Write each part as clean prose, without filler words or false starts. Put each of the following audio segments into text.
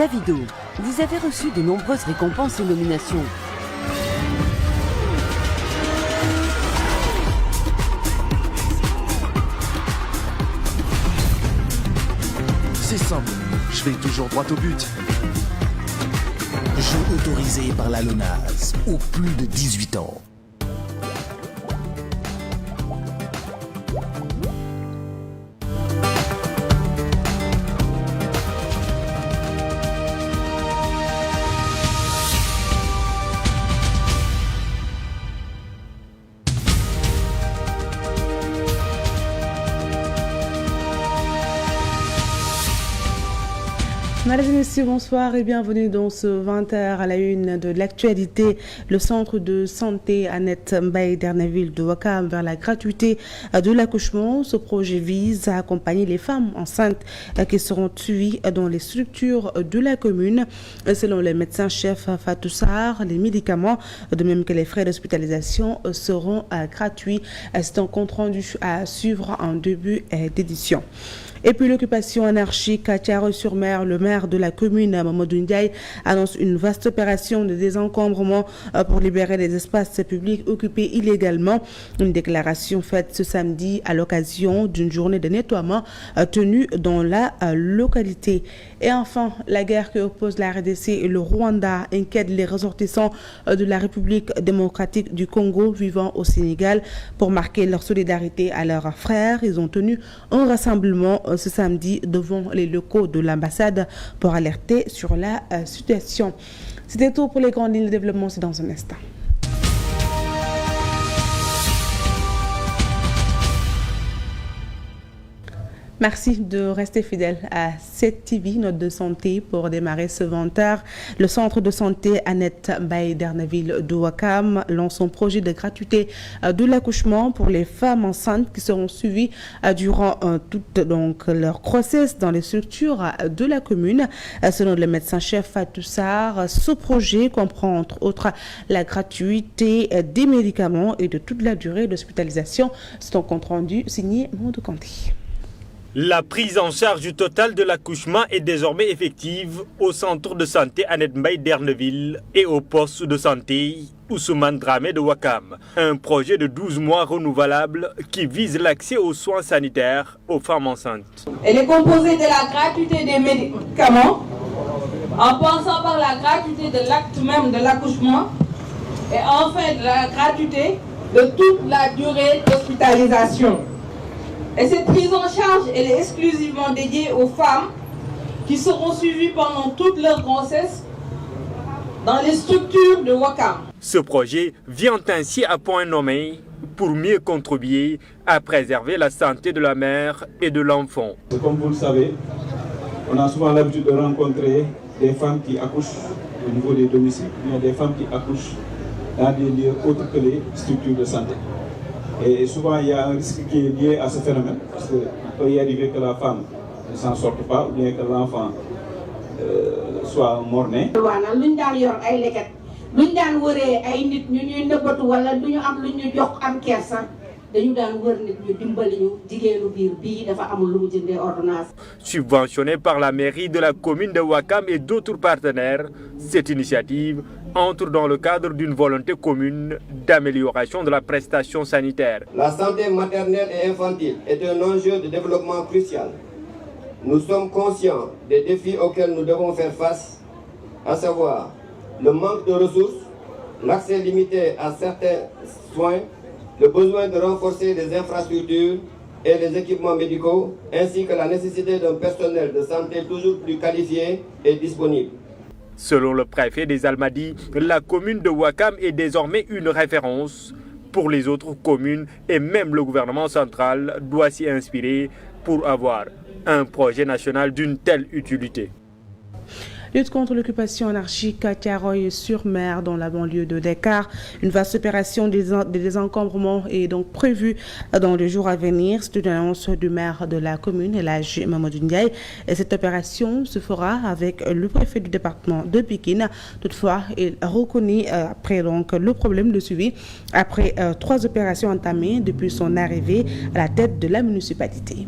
Davido, vous avez reçu de nombreuses récompenses et nominations. C'est simple, je vais toujours droit au but. Jeu autorisé par la LONASE aux plus de 18 ans. Mesdames et messieurs, bonsoir et bienvenue dans ce 20h à la une de l'actualité. Le centre de santé Annette Mbaye d'Erneville de Ouakam vers la gratuité de l'accouchement. Ce projet vise à accompagner les femmes enceintes qui seront suivies dans les structures de la commune. Selon le médecin-chef Fatou Sarr, les médicaments, de même que les frais d'hospitalisation, seront gratuits. C'est un compte rendu à suivre en début d'édition. Et puis l'occupation anarchique à Thiaroye-sur-Mer, le maire de la commune, Mamadou Ndiaye, annonce une vaste opération de désencombrement pour libérer les espaces publics occupés illégalement. Une déclaration faite ce samedi à l'occasion d'une journée de nettoiement tenue dans la localité. Et enfin, la guerre qui oppose la RDC et le Rwanda inquiète les ressortissants de la République démocratique du Congo vivant au Sénégal. Pour marquer leur solidarité à leurs frères, ils ont tenu un rassemblement ce samedi devant les locaux de l'ambassade pour alerter sur la situation. C'était tout pour les grandes lignes de développement, c'est dans un instant. Merci de rester fidèle à cette TV, note de santé, pour démarrer ce 20h. Le centre de santé Annette Mbaye d'Erneville de Ouakam lance son projet de gratuité de l'accouchement pour les femmes enceintes qui seront suivies durant toute leur grossesse dans les structures de la commune. Selon le médecin-chef Fatou Sarr, ce projet comprend entre autres la gratuité des médicaments et de toute la durée d'hospitalisation. C'est un compte rendu signé Maud Kanté. La prise en charge totale de l'accouchement est désormais effective au centre de santé Annette Mbaye d'Erneville et au poste de santé Ousmane Dramé de Ouakam. Un projet de 12 mois renouvelable qui vise l'accès aux soins sanitaires aux femmes enceintes. Elle est composée de la gratuité des médicaments, en passant par la gratuité de l'acte même de l'accouchement et enfin de la gratuité de toute la durée d'hospitalisation. Et cette prise en charge, elle est exclusivement dédiée aux femmes qui seront suivies pendant toute leur grossesse dans les structures de Ouakam. Ce projet vient ainsi à point nommé pour mieux contribuer à préserver la santé de la mère et de l'enfant. Comme vous le savez, on a souvent l'habitude de rencontrer des femmes qui accouchent au niveau des domiciles, mais des femmes qui accouchent dans des lieux autres que les structures de santé. Et souvent, il y a un risque qui est lié à ce phénomène, parce qu'il peut y arriver que la femme ne s'en sorte pas, ou bien que l'enfant soit mort-né. Subventionnée par la mairie de la commune de Ouakam et d'autres partenaires, cette initiative entre dans le cadre d'une volonté commune d'amélioration de la prestation sanitaire. La santé maternelle et infantile est un enjeu de développement crucial. Nous sommes conscients des défis auxquels nous devons faire face, à savoir le manque de ressources, l'accès limité à certains soins, le besoin de renforcer les infrastructures et les équipements médicaux, ainsi que la nécessité d'un personnel de santé toujours plus qualifié et disponible. Selon le préfet des Almadies, la commune de Ouakam est désormais une référence pour les autres communes et même le gouvernement central doit s'y inspirer pour avoir un projet national d'une telle utilité. Lutte contre l'occupation anarchique à Thiaroye-sur-Mer dans la banlieue de Dakar. Une vaste opération de désencombrement est donc prévue dans les jours à venir. C'est une annonce du maire de la commune, Elhadji Mamadou Ndiaye. Et cette opération se fera avec le préfet du département de Pikine. Toutefois, il reconnaît après donc le problème de suivi après 3 opérations entamées depuis son arrivée à la tête de la municipalité.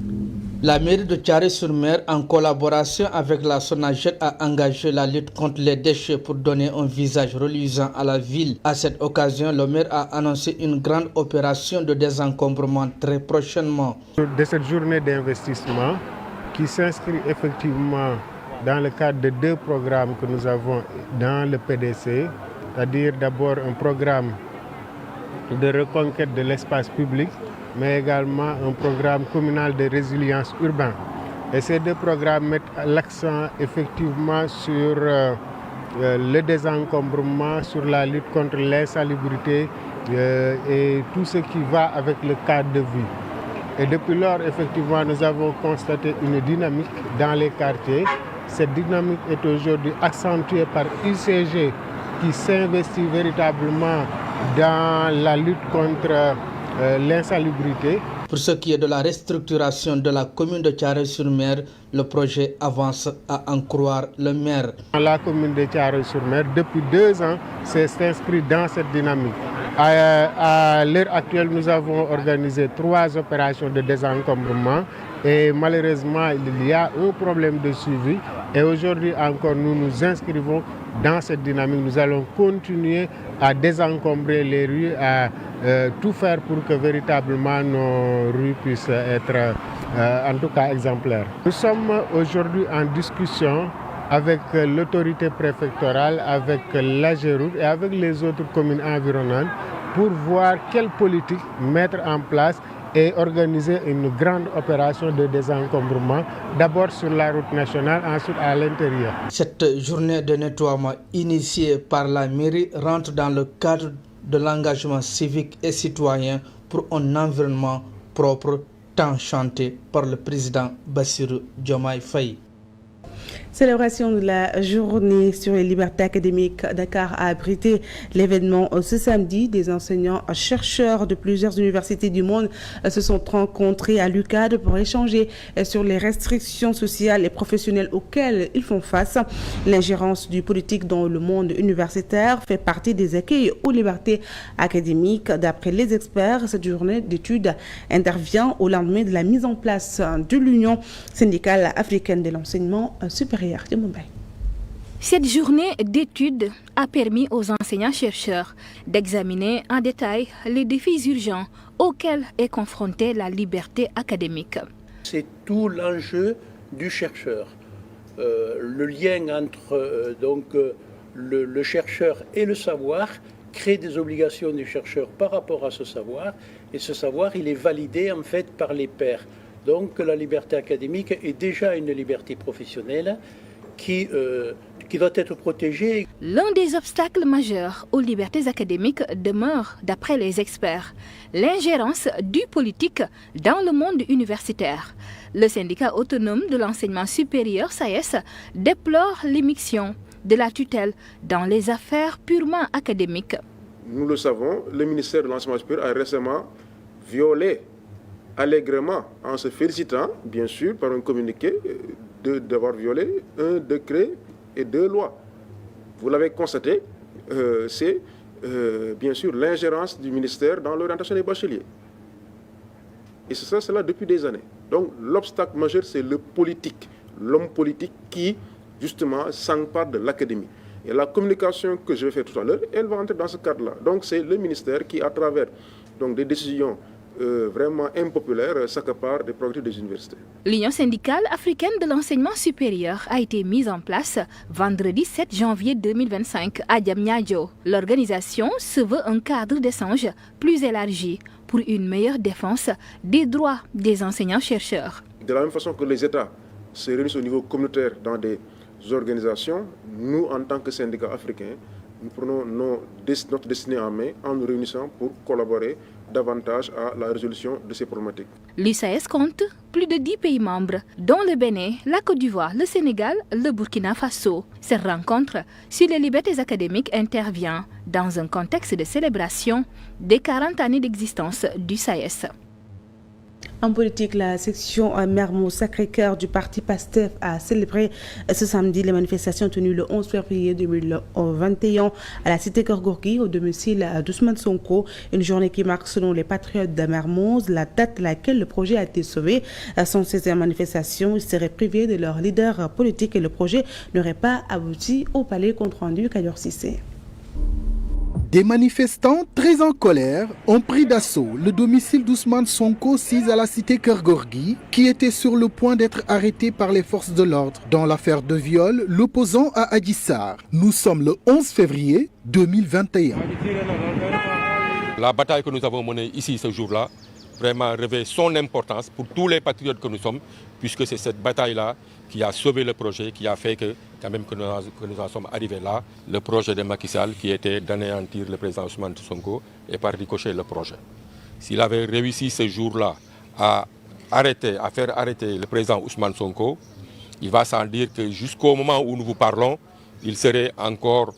La mairie de Thiaroye-sur-Mer, en collaboration avec la SONAGED, a engagé la lutte contre les déchets pour donner un visage reluisant à la ville. À cette occasion, le maire a annoncé une grande opération de désencombrement très prochainement. De cette journée d'investissement qui s'inscrit effectivement dans le cadre de 2 programmes que nous avons dans le PDC, c'est-à-dire d'abord un programme de reconquête de l'espace public, mais également un programme communal de résilience urbaine. Et ces 2 programmes mettent l'accent effectivement sur le désencombrement, sur la lutte contre l'insalubrité et tout ce qui va avec le cadre de vie. Et depuis lors, effectivement, nous avons constaté une dynamique dans les quartiers. Cette dynamique est aujourd'hui accentuée par UCG qui s'investit véritablement dans la lutte contre l'insalubrité. Pour ce qui est de la restructuration de la commune de Thiaroye-sur-Mer, le projet avance à en croire le maire. La commune de Thiaroye-sur-Mer, depuis 2 ans, s'est inscrite dans cette dynamique. À l'heure actuelle, nous avons organisé 3 opérations de désencombrement et malheureusement, il y a un problème de suivi. Et aujourd'hui encore, nous nous inscrivons dans cette dynamique. Nous allons continuer à désencombrer les rues, à tout faire pour que véritablement nos rues puissent être en tout cas exemplaires. Nous sommes aujourd'hui en discussion avec l'autorité préfectorale, avec l'AGEROUTE et avec les autres communes environnantes pour voir quelle politique mettre en place et organiser une grande opération de désencombrement, d'abord sur la route nationale, ensuite à l'intérieur. Cette journée de nettoiement initiée par la mairie rentre dans le cadre de l'engagement civique et citoyen pour un environnement propre, tant chanté par le président Bassirou Diomaye Faye. Célébration de la journée sur les libertés académiques. Dakar a abrité l'événement ce samedi. Des enseignants-chercheurs de plusieurs universités du monde se sont rencontrés à l'UCAD pour échanger sur les restrictions sociales et professionnelles auxquelles ils font face. L'ingérence du politique dans le monde universitaire fait partie des accueils aux libertés académiques. D'après les experts, cette journée d'études intervient au lendemain de la mise en place de l'Union syndicale africaine de l'enseignement supérieur de Mumbai. Cette journée d'études a permis aux enseignants-chercheurs d'examiner en détail les défis urgents auxquels est confrontée la liberté académique. C'est tout l'enjeu du chercheur. Le lien entre le chercheur et le savoir crée des obligations du chercheur par rapport à ce savoir, et ce savoir il est validé en fait par les pairs. Donc la liberté académique est déjà une liberté professionnelle qui doit être protégée. L'un des obstacles majeurs aux libertés académiques demeure, d'après les experts, l'ingérence du politique dans le monde universitaire. Le syndicat autonome de l'enseignement supérieur, SAES, déplore l'émission de la tutelle dans les affaires purement académiques. Nous le savons, le ministère de l'enseignement supérieur a récemment violé allègrement, en se félicitant, bien sûr, par un communiqué, d'avoir violé un décret et 2 lois. Vous l'avez constaté, c'est bien sûr l'ingérence du ministère dans l'orientation des bacheliers. Et c'est ça, c'est là depuis des années. Donc l'obstacle majeur, c'est le politique, l'homme politique qui, justement, s'empare de l'académie. Et la communication que je vais faire tout à l'heure, elle va entrer dans ce cadre-là. Donc c'est le ministère qui, à travers des décisions vraiment impopulaire s'accapare des prérogatives des universités. L'Union syndicale africaine de l'enseignement supérieur a été mise en place vendredi 7 janvier 2025 à Diamniadio. L'organisation se veut un cadre d'échange plus élargi pour une meilleure défense des droits des enseignants-chercheurs. De la même façon que les États se réunissent au niveau communautaire dans des organisations, nous, en tant que syndicats africains, nous prenons notre destinée en main en nous réunissant pour collaborer davantage à la résolution de ces problématiques. L'USAES compte plus de 10 pays membres, dont le Bénin, la Côte d'Ivoire, le Sénégal, le Burkina Faso. Cette rencontre sur les libertés académiques intervient dans un contexte de célébration des 40 années d'existence du SAES. En politique, la section Mermoz-Sacré-Cœur du parti PASTEF a célébré ce samedi les manifestations tenues le 11 février 2021 à la cité Keur Gorgui au domicile d'Ousmane Sonko. Une journée qui marque selon les patriotes de Mermoz la date à laquelle le projet a été sauvé. Sans ces manifestations, ils seraient privés de leur leader politique et le projet n'aurait pas abouti au palais compte rendu Kayor Cissé. Des manifestants très en colère ont pris d'assaut le domicile d'Ousmane Sonko, 6 à la cité Keur Gorgui, qui était sur le point d'être arrêté par les forces de l'ordre dans l'affaire de viol l'opposant à Adji Sarr. Nous sommes le 11 février 2021. La bataille que nous avons menée ici ce jour-là vraiment revêt son importance pour tous les patriotes que nous sommes, puisque c'est cette bataille-là qui a sauvé le projet, qui a fait que, quand même que nous en sommes arrivés là, le projet de Macky Sall qui était d'anéantir le président Ousmane Sonko et par ricochet le projet. S'il avait réussi ce jour-là à faire arrêter le président Ousmane Sonko, il va sans dire que jusqu'au moment où nous vous parlons, il serait encore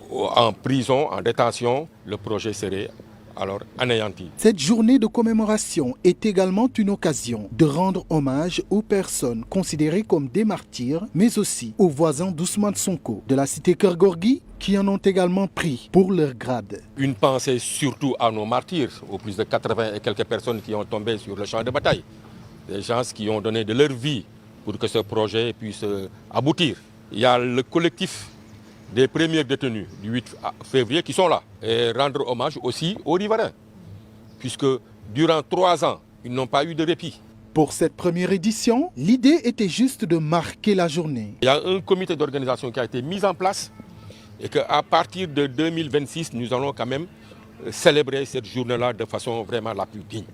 en prison, en détention, le projet serait alors anéanti. Cette journée de commémoration est également une occasion de rendre hommage aux personnes considérées comme des martyrs, mais aussi aux voisins d'Ousmane Sonko de la cité Keur Gorgui qui en ont également pris pour leur grade. Une pensée surtout à nos martyrs, aux plus de 80 et quelques personnes qui ont tombé sur le champ de bataille. Des gens qui ont donné de leur vie pour que ce projet puisse aboutir. Il y a le collectif des premiers détenus du 8 février qui sont là. Et rendre hommage aussi aux riverains, puisque durant 3 ans, ils n'ont pas eu de répit. Pour cette première édition, l'idée était juste de marquer la journée. Il y a un comité d'organisation qui a été mis en place et qu'à partir de 2026, nous allons quand même célébrer cette journée-là de façon vraiment la plus digne.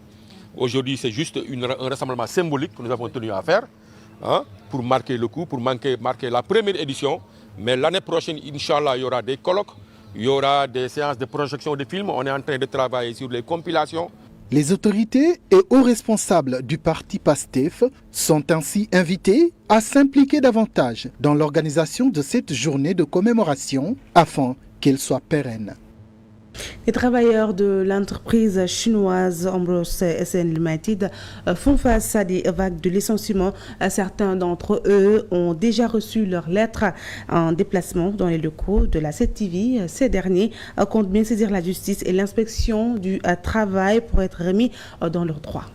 Aujourd'hui, c'est juste un rassemblement symbolique que nous avons tenu à faire pour marquer le coup, pour marquer la première édition. Mais l'année prochaine, Inch'Allah, il y aura des colloques, il y aura des séances de projection de films. On est en train de travailler sur les compilations. Les autorités et hauts responsables du parti PASTEF sont ainsi invités à s'impliquer davantage dans l'organisation de cette journée de commémoration afin qu'elle soit pérenne. Les travailleurs de l'entreprise chinoise Ambrose SN Limited font face à des vagues de licenciements. Certains d'entre eux ont déjà reçu leur lettre en déplacement dans les locaux de la CTV. Ces derniers comptent bien saisir la justice et l'inspection du travail pour être remis dans leurs droits.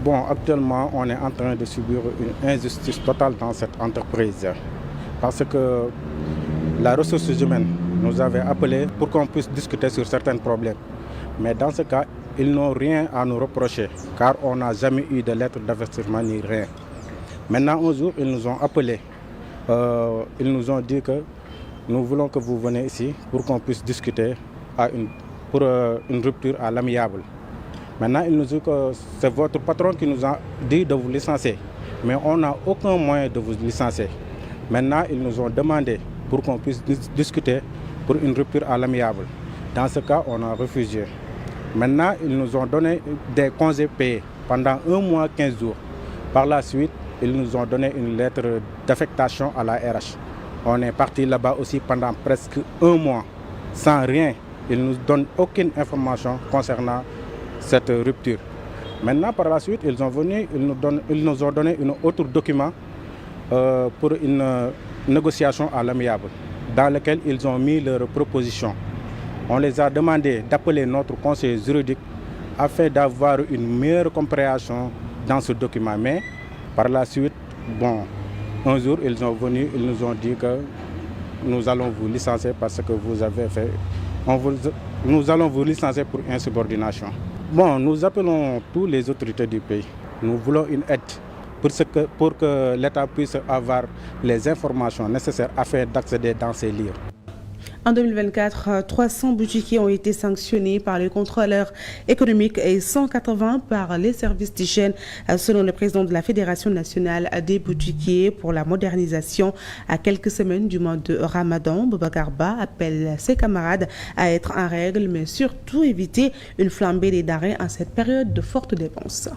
Bon, actuellement, on est en train de subir une injustice totale dans cette entreprise parce que la ressource humaine nous avait appelés pour qu'on puisse discuter sur certains problèmes. Mais dans ce cas, ils n'ont rien à nous reprocher, car on n'a jamais eu de lettre d'avertissement ni rien. Maintenant, un jour, ils nous ont appelés. Ils nous ont dit que nous voulons que vous venez ici pour qu'on puisse discuter pour une rupture à l'amiable. Maintenant, ils nous disent que c'est votre patron qui nous a dit de vous licencier. Mais on n'a aucun moyen de vous licencier. Maintenant, ils nous ont demandé pour qu'on puisse discuter pour une rupture à l'amiable. Dans ce cas, on a refusé. Maintenant, ils nous ont donné des congés payés pendant 1 mois, 15 jours. Par la suite, ils nous ont donné une lettre d'affectation à la RH. On est parti là-bas aussi pendant presque 1 mois, sans rien. Ils ne nous donnent aucune information concernant cette rupture. Maintenant, par la suite, ils nous ont donné un autre document pour une négociation à l'amiable, dans lequel ils ont mis leurs propositions. On les a demandé d'appeler notre conseil juridique afin d'avoir une meilleure compréhension dans ce document. Mais par la suite, un jour, ils sont venus, ils nous ont dit que nous allons vous licencier parce que vous avez fait... nous allons vous licencier pour insubordination. Nous appelons toutes les autorités du pays. Nous voulons une aide pour que l'État puisse avoir les informations nécessaires afin d'accéder dans ces lieux. En 2024, 300 boutiquiers ont été sanctionnés par les contrôleurs économiques et 180 par les services d'hygiène, selon le président de la Fédération nationale des boutiquiers pour la modernisation. À quelques semaines du mois de Ramadan, Boubacar Ba appelle ses camarades à être en règle, mais surtout éviter une flambée des denrées en cette période de fortes dépenses.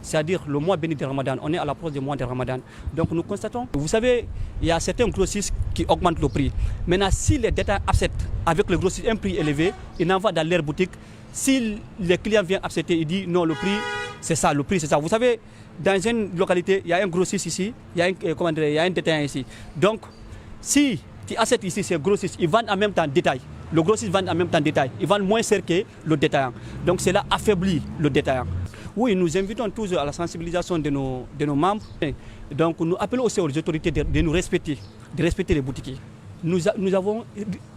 C'est-à-dire le mois béni de Ramadan. On est à l'approche du mois de Ramadan. Donc nous constatons, vous savez, il y a certains grossistes qui augmentent le prix. Maintenant, si les détaillants acceptent avec le grossiste un prix élevé, ils n'envoient dans leur boutique. Si les clients viennent accepter, ils disent non, le prix C'est ça, le prix, c'est ça. Vous savez, dans une localité, il y a un grossiste ici, il y a un détaillant ici. Donc, si tu achètes ici, c'est grossiste, ils vendent en même temps détail. Le grossiste vend en même temps détail. Ils vendent moins cher que le détaillant. Donc, cela affaiblit le détaillant. Oui, nous invitons toujours à la sensibilisation de nos membres. Donc, nous appelons aussi aux autorités de nous respecter, de respecter les boutiquiers. Nous avons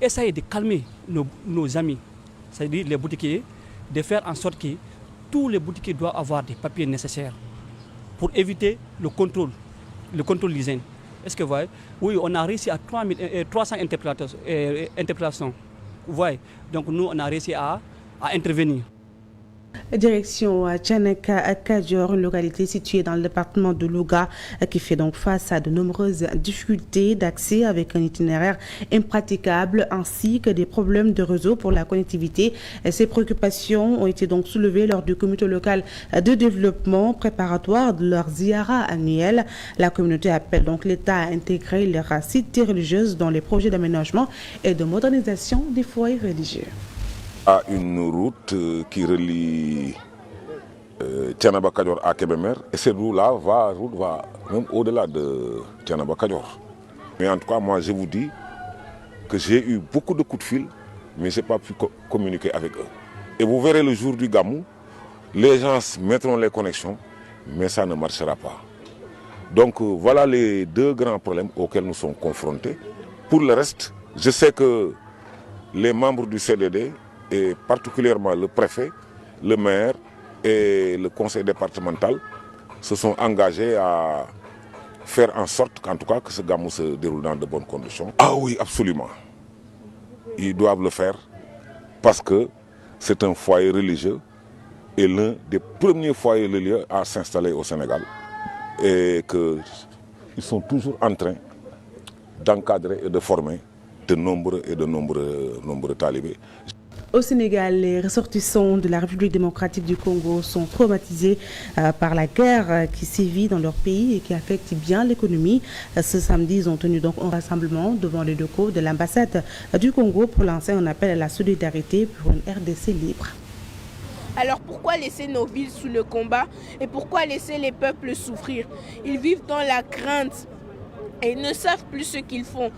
essayé de calmer nos amis, c'est-à-dire les boutiquiers, de faire en sorte que tous les boutiquiers doivent avoir des papiers nécessaires pour éviter le contrôle d'hygiène. Est-ce que vous voyez? Oui, on a réussi à 300 interpellations. Vous voyez? Donc nous, on a réussi à intervenir. Direction Tchanaka Kadior, une localité située dans le département de Louga, qui fait donc face à de nombreuses difficultés d'accès avec un itinéraire impraticable ainsi que des problèmes de réseau pour la connectivité. Ces préoccupations ont été donc soulevées lors du comité local de développement préparatoire de leur ziara annuelle. La communauté appelle donc l'État à intégrer les sites religieuses dans les projets d'aménagement et de modernisation des foyers religieux. À une route qui relie Thiénaba Kadior à Kébémer, et cette route-là va même au-delà de Thiénaba Kadior. Mais en tout cas, moi je vous dis que j'ai eu beaucoup de coups de fil, mais je n'ai pas pu communiquer avec eux. Et vous verrez le jour du Gamou, les gens mettront les connexions, mais ça ne marchera pas. Donc voilà les deux grands problèmes auxquels nous sommes confrontés. Pour le reste, je sais que les membres du CDD, et particulièrement le préfet, le maire et le conseil départemental se sont engagés à faire en sorte qu'en tout cas que ce Gamou se déroule dans de bonnes conditions. Ah oui, absolument. Ils doivent le faire parce que c'est un foyer religieux et l'un des premiers foyers religieux à s'installer au Sénégal et qu'ils sont toujours en train d'encadrer et de former de nombreux talibés. Au Sénégal, les ressortissants de la République démocratique du Congo sont traumatisés par la guerre qui sévit dans leur pays et qui affecte bien l'économie. Ce samedi, ils ont tenu donc un rassemblement devant les locaux de l'ambassade du Congo pour lancer un appel à la solidarité pour une RDC libre. Alors pourquoi laisser nos villes sous le combat et pourquoi laisser les peuples souffrir? Ils vivent dans la crainte et ne savent plus ce qu'ils font.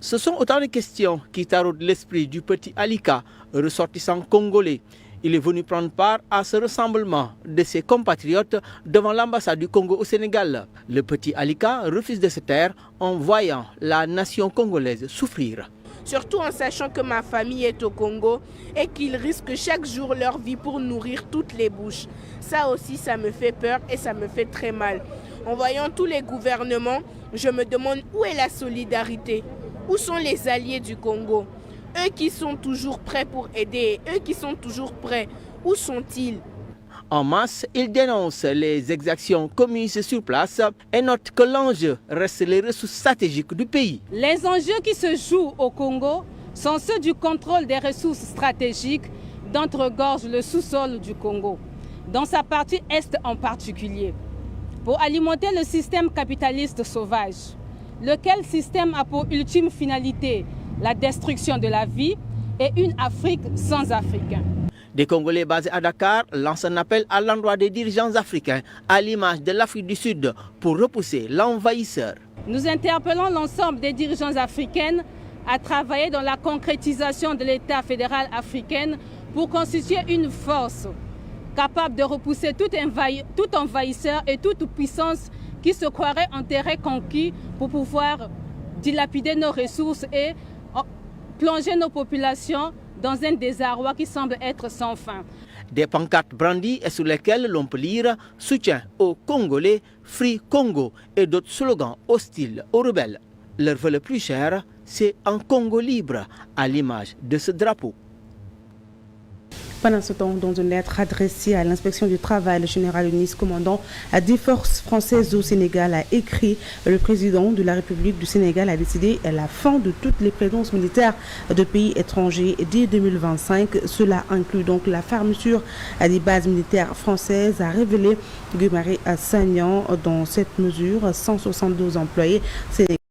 Ce sont autant de questions qui taraudent l'esprit du petit Alika, ressortissant congolais. Il est venu prendre part à ce rassemblement de ses compatriotes devant l'ambassade du Congo au Sénégal. Le petit Alika refuse de se taire en voyant la nation congolaise souffrir. Surtout en sachant que ma famille est au Congo et qu'ils risquent chaque jour leur vie pour nourrir toutes les bouches. Ça aussi, ça me fait peur et ça me fait très mal. En voyant tous les gouvernements, je me demande où est la solidarité. Où sont les alliés du Congo? Eux qui sont toujours prêts pour aider, eux qui sont toujours prêts, où sont-ils? En masse, ils dénoncent les exactions commises sur place et notent que l'enjeu reste les ressources stratégiques du pays. Les enjeux qui se jouent au Congo sont ceux du contrôle des ressources stratégiques d'entre-gorge le sous-sol du Congo, dans sa partie est en particulier, pour alimenter le système capitaliste sauvage. Lequel système a pour ultime finalité la destruction de la vie et une Afrique sans Africains. Des Congolais basés à Dakar lancent un appel à l'endroit des dirigeants africains, à l'image de l'Afrique du Sud, pour repousser l'envahisseur. Nous interpellons l'ensemble des dirigeants africains à travailler dans la concrétisation de l'État fédéral africain pour constituer une force capable de repousser tout envahisseur et toute puissance qui se croiraient en terrain conquis pour pouvoir dilapider nos ressources et plonger nos populations dans un désarroi qui semble être sans fin. Des pancartes brandies et sur lesquelles l'on peut lire « Soutien aux Congolais, Free Congo » et d'autres slogans hostiles aux rebelles. Leur vœu le plus cher, c'est un Congo libre, à l'image de ce drapeau. Pendant ce temps, dans une lettre adressée à l'inspection du travail, le général Unis, commandant des forces françaises au Sénégal, a écrit « Le président de la République du Sénégal a décidé la fin de toutes les présences militaires de pays étrangers dès 2025. Cela inclut donc la fermeture des bases militaires françaises », a révélé Guy-Marie Sagnan. Dans cette mesure, 172 employés sénégalais